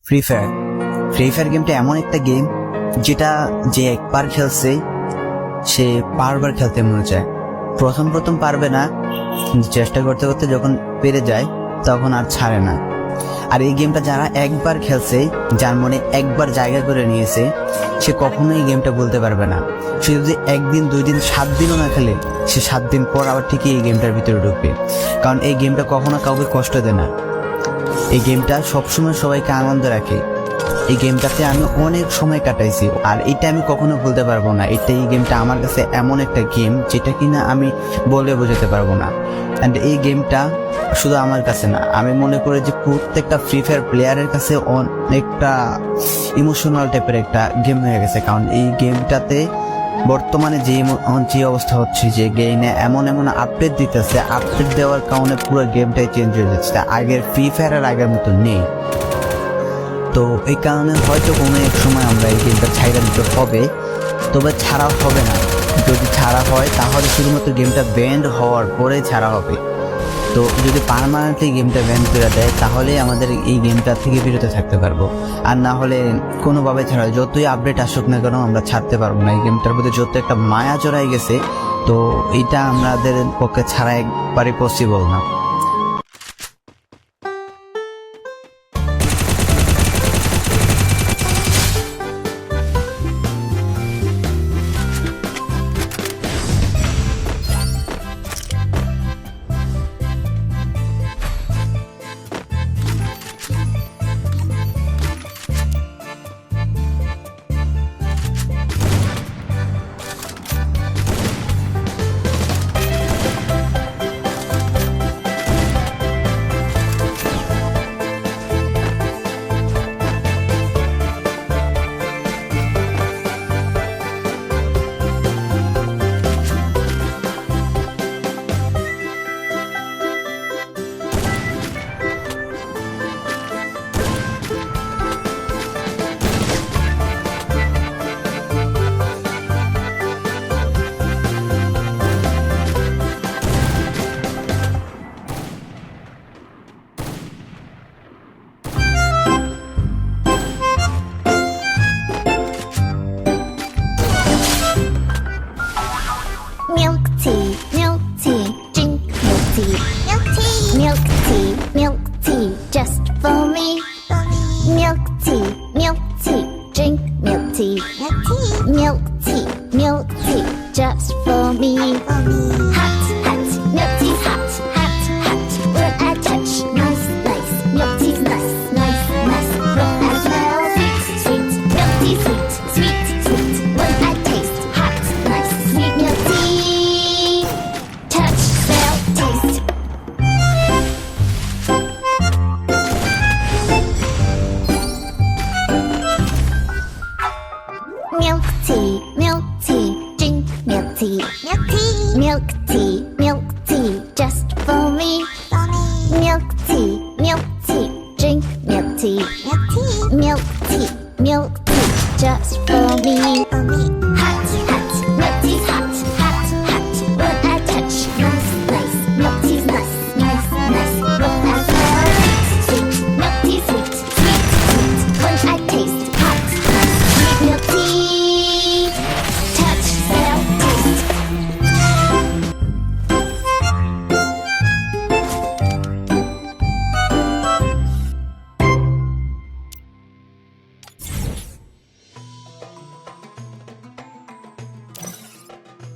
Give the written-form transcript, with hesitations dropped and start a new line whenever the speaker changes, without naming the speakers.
Free fire গেমটা এমন একটা গেম যেটা যে একবার খেলছে সে বারবার খেলতে মনে চায়। প্রথম পারবে না, চেষ্টা করতে করতে যখন পেরে যায় তখন আর ছাড়ে না। আর এই গেমটা যারা একবার খেলছে, যার মনে একবার জায়গা করে নিয়েছে, সে কখনোই এই গেমটা বলতে পারবে না। সে যদি 1 দিন 2 দিন 7 দিনও না খেলে, সে 7 দিন পর আবার ঠিকই এই গেমটার ভিতরে ঢুকবে। কারণ এই গেমটা কখনো কাউকে কষ্ট দেয় না। এই গেমটা সবসময় সবাইকে আনন্দ রাখে। এই গেমটাতে আমি অনেক সময় কাটাইছি, আর এটা আমি কখনো ভুলতে পারবো না। এই গেমটা আমার কাছে এমন একটা গেম যেটা কিনা আমি বলে বোঝাতে পারবো না। অ্যান্ড এই গেমটা শুধু আমার কাছে না, আমি মনে করি যে প্রত্যেকটা ফ্রি ফায়ার প্লেয়ারের কাছে অনেকটা ইমোশনাল টাইপের একটা গেম হয়ে গেছে। কারণ এই গেমটাতে বর্তমানে যে অবস্থা হচ্ছে, যে গেমে এমন আপডেট দিতেছে, আপডেট দেওয়ার কারণে পুরো গেমটাই চেঞ্জ হয়ে যাচ্ছে। আগের ফ্রি ফায়ার আর আগের মতো নেই। তো এই কারণে হয়তো কোনো এক সময় আমরা এই গেমটা ছাইড়া দিতে হবে, তবে ছাড়া হবে না। যদি ছাড়া হয় তাহলে শুধুমাত্র গেমটা ব্যান্ড হওয়ার পরে ছাড়া হবে। তো যদি পার্মানেন্টলি গেমটা ব্যান করে দেয় তাহলে আমাদের এই গেমটা থেকে বিরত থাকতে পারবো। আর না হলে কোনোভাবে ছাড়া, যতই আপডেট আসুক না কেন আমরা ছাড়তে পারবো না। এই গেমটার প্রতি যত একটা মায়া জড়াই গেছে, তো এটা আমাদের পক্ষে ছাড়া একবারে পসিবল না।
Milk tea, drink milk tea. Milk tea, just for me. Milk tea, drink milk tea. Milk tea, just for me. Hot, milk tea's hot. When I touch, nice. Milk tea's nice. When I smell, sweet. Milk tea, sweet. When I taste, hot, nice, sweet milk tea. Touch, smell, taste. Milk tea, drink milk tea. Milk tea, just for me. Milk tea, drink milk tea. Milk tea, just for me. Hot,